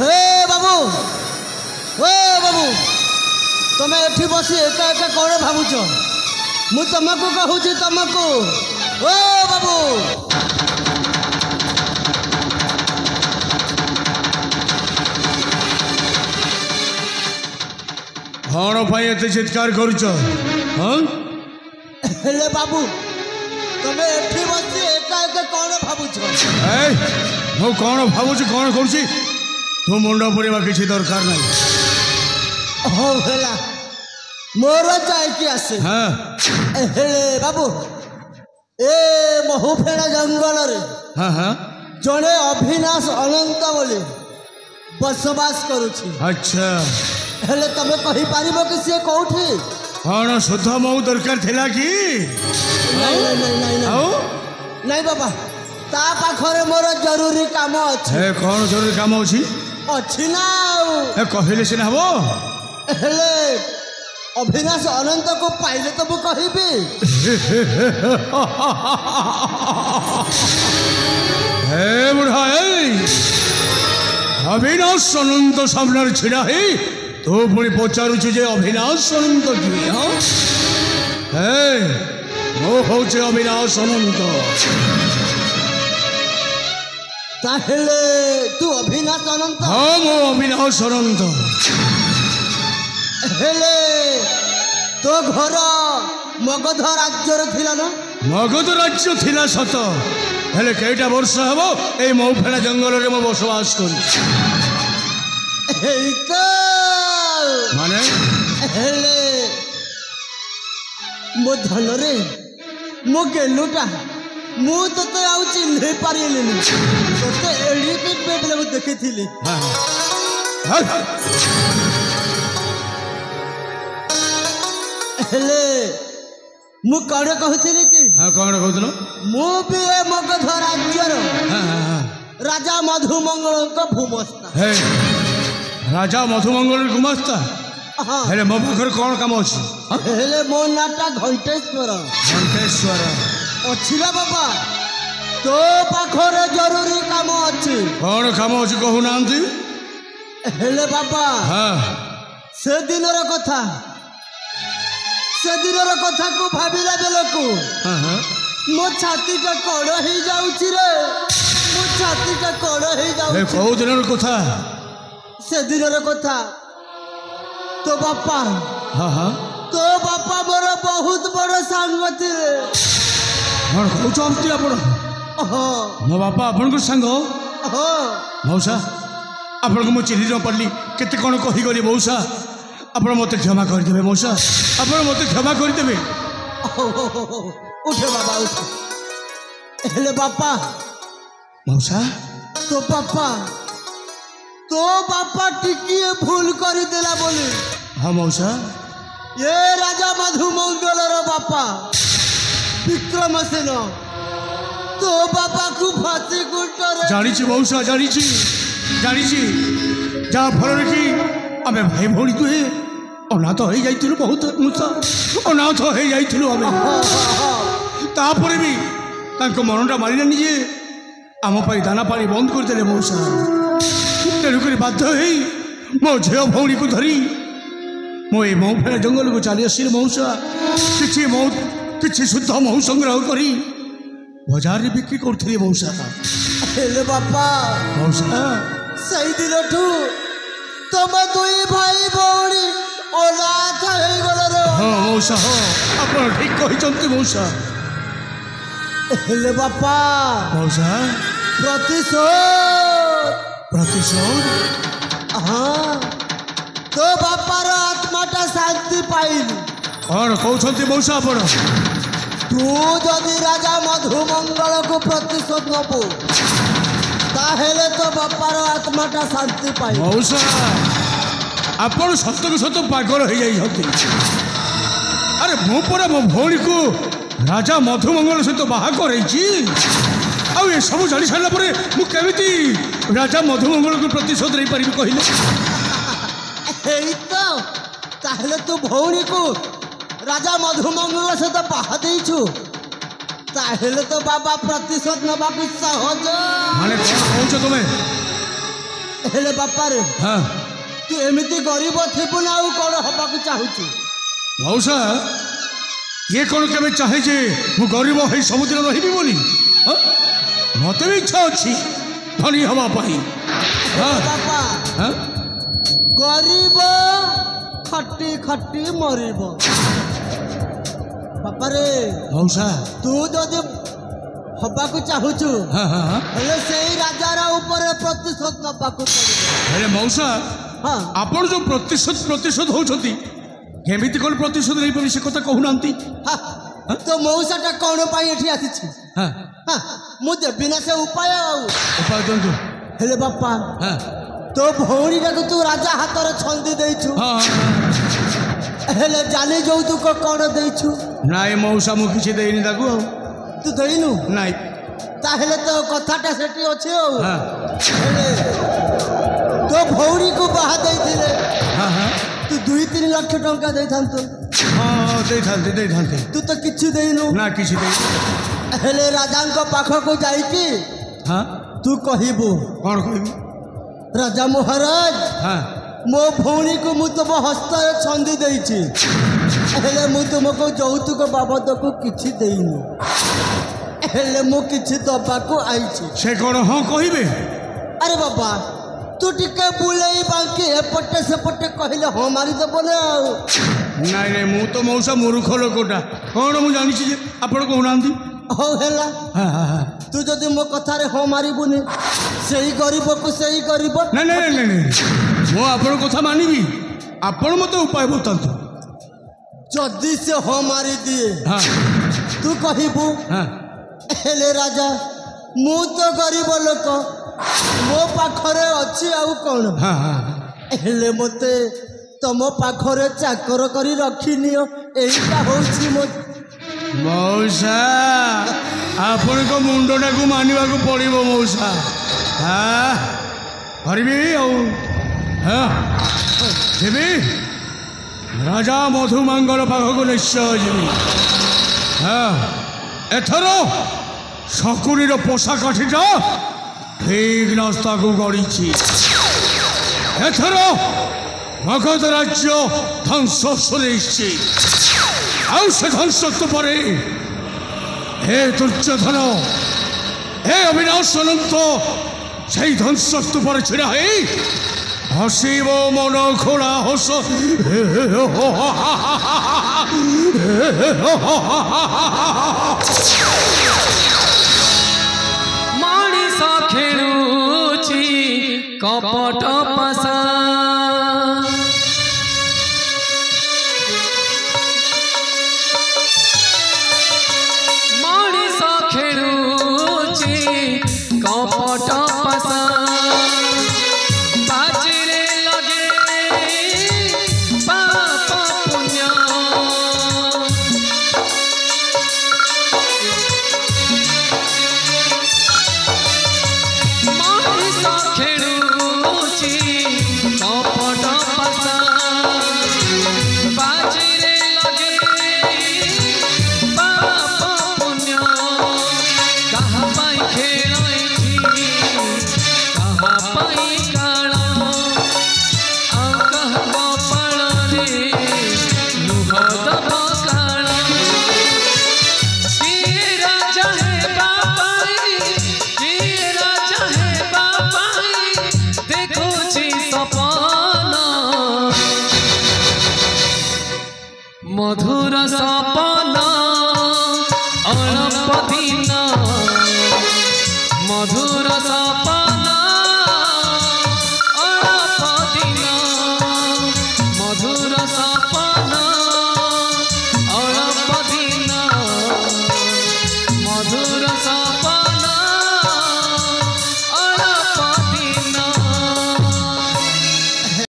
हे बाबू ओ बाबू तुम्हें एठी बसी एका एका कौन भावुच मु तुमको कहूँ तुमको ओ बाबू कौन पाई एते चित्कार करुच हाँ हेले बाबू तुम्हें एठी बसी एका एका कौन भावुच मु कौन भावुच कौन करुची तू मुंड पड़ा किसी दरकार नहीं हो हेला मोर चाहिए आसे हाँ हेले बाबू ए महुफेड़ा जंगल रे हाँ हाँ जड़े अविनाश अनंत बोली बसवास करुछि। अच्छा हेले तमे कहि पारिबो कि से कोठी कौन शुद्ध मऊ दरकार थिला कि नहीं नहीं नहीं नहीं आओ नहीं बाबा ता पाखरे मोर जरूरी काम अछि ए कौन जरूरी काम अछि अछि ना ए कहले सिना हबो हेले अविनाश अनंत को पाइले तो मु कहिबी हे बुढ़ा अविनाश अनंत सामने छिड़ा है तो पुणी पचारुची जे अविनाश अनंत किए हाँ हे मो होचे अविनाश अनंत ताहेले तू अविनाश अनंत हाँ मो अविनाश अनंत हेले तो घर मगध राज्य थिला ना मगध राज्य थिला सत हेले केटा वर्ष हबो ए मौफेड़ा जंगल रे मो बसवास करी माने हेले मो धन रे मो गेलुटा मु तते आउ चिन्ह पारिलिनी तते एड़ी के बेबले मु देखिथिली हेले मु कड़े कहथिली कि हाँ कौन कहतलो मु भी ए मगध राज्यर राजा मधुमंगल का भूमस्ता हे राजा मधुमंगल गुमस्ता हाँ हेले मो पाखर कौन काम अछि हेले मो नाटा घंटेश्वर घंटेश्वर अछिला बाबा तो पाखरे जरूरी काम अछि कौन काम अछि कहू नांती हेले बाबा हाँ से दिनर कथा को भाविला बेलकू हाँ हाँ मो छाती का कड़ ही जाउची रे मो छाती का कड़ ही हे जाउची कहू दिनर कथा से दिनर कथा तो बापा हाँ हाँ तो बापा मोर बहुत बड़ सांगति रे कौन कहते आपण हाँ मो बापा आपण सांग हाँ मौसा आपण को मु चिन्ह न पड़ली केते कौन कहीगली मौसा आपण मत क्षमा करदेवे मौसा आपण मत क्षमा करदेवे उठे बाबा उठे हेले बापा मौसा तो बापा टिकिए भूल कर देला बोली हाँ मौसा ये राजा मधुमंगल रो बापा विक्रमसेन तो बापा को फांसी गुंटर जानी मौसा जानी जहाँ फल कि आम भाई भौणी दुहे अनाथ हो जाइलु बहुत मौसा अनाथ हो जाइलु आम तापर भी तांको मनटा मारिलानी जे आम पाई दाना पानी बंद करदे मौसा तेणुक बाध्य हो मो झील भौणी को धरी मो ये मौफेड़ा जंगल को चली आसिल मौसा किसी शुद्ध मऊ संग्रह करी बाजार रे बिक्री करथि मौसा हेले बापा मौसा सही दिनठू तुम दुई भाई भौणी अनाथ हो गल रे हाँ मौसा हाँ आप ठीक कही मौसा हेले बापा मौसा प्रतिशोध हाँ तो बापार आत्माटा शांति पाइली कौन कहते मौसा आपण तू जदि राजा मधुमंगल को प्रतिशोध नबू ताहेले तो बापार आत्माटा शांति पाइली मौसा आपण सत को सत पागल हो जाइछथि अरे मो पर मो भौणी को राजा मधुमंगल सहित बाहा करैछि आ ये सब जानी सारा पर मु केमिति राजा मधुमंगल को प्रतिशोध नहीं पारि कहले तो ताहेले तू भौणी को राजा मधुमंगल सहित बाहा देइछु ताहेले तो बाबा प्रतिशोध नबा को सहज माने कौन कहछ तुमे हेले बापा रे हाँ तू एमती गरीब थिबु ना आउ कौन हबाकू चाहूचु मौसा ये कौन केवे चाहे जे मु गरीब है सबुदिन रही बोली मत भी इच्छा अच्छी धनी हवा पाई हाँ बापा हाँ गरीब खटी खटी मरिब बापा रे मौसा तू जदि हबाकू चाहूचु हाँ हाँ हाँ हेले सेई राजार ऊपर प्रतिशोध नबाकू पड़िबो अरे मौसा हाँ आपण जो प्रतिशोध होती केमिति कौन प्रतिशोध नहीं पारि से कथा कहूना हाँ तो मौसाटा कौन पाई एठी आसीछि हाँ हाँ मु देबी ना से उपाय उपाय दिंतु हेले बापा हाँ तो भौणी टाकू तू राजा हाथ छंदी देछु हाँ हेले जाने যৌতুক कौन देछु नाई मौसा मु किछि देइनी ताकू तू देइनु नाई ताहेले तो कथाटा सेठी अछि हाँ हेले तो भौणी को बाहा देइथिले हाँ हाँ तू 2-3 लाख टंका देइथांतो हाँ दे थांते तू तो किछि देइनु ना किछि दे हेले राजांको पाखो को जाईकी हाँ तू कहिबू कौन कहबी राजा महाराज हाँ मो भौणी को मु तुम हस्त छंदी देइछि हेले मु तुमको যৌতুক बाबद को किछि देइनु हेले मु किछि दबाको आइछि से कौन हाँ कहबे अरे बाबा तू टिके बुलेई बांकी एपटे सेपटे कहले हाँ मारी दे बोले नाई नाई मु तो मौसा मूर्ख लोकटा कौन मु जानी जे आपण कहूना हो हेला हाँ हाँ हाँ तू जदि मो कथारे हाँ मारिबुनी सेही गरीब को सेही गरीब नहीं नहीं नहीं नहीं मु आपण कथा मानिबी आपण मते उपाय बतांतु जदि से हाँ मारी दिए हाँ तू कहबू हाँ हेले राजा मु तो गरीब लोक मो पाखरे अच्छी आउ कौन हाँ हाँ हेले मते तम पाखरे चाकर करी रखिनियो एइटा होछि मो मौसा आपण को मुंडटा को मानिबा को पड़िबो मौसा हाँ करबी हाँ जीवी राजा मधुमंगल पाखक निश्चय जीवी हाँ एथर शकुनी पोषा काठीटा ठीक रास्ता को गड़ी एथर मगध राज्य ध्वंस सुनिश्चित आउ से ध्वंस पर हे दुर्योधन हे अविनाश अनंत से ध्वंस पर छिड़ा है हसीब मन खोड़ा हस मଣିଷ ଖେଳୁଛି କପଟ ପାସା ମଣିଷ ଖେଳୁଛି କପଟ ପାସା ବାଜିରେ ଲଗେ ପାପ ପୁଣ୍ୟ ମଣିଷ ଖେଳୁଛି କପଟ ପାସା ବାଜିରେ ଲଗେ ପାପ ପୁଣ୍ୟ କାହା ପାଇଁ ଖେଳ ଏଠି କାହା ପାଇଁ କାଳ ଆଉ କାହା କପାଳରେ ଲୁହ ଦବ କାଳ କିଏ ରାଜା ହେବା ପାଇଁ କିଏ ରାଜା ହେବା ପାଇଁ ଦେଖୁଛି ସପନ ମଧୁର ସପନ ଅଳପ ଦିନ ମଧୁର ସପନ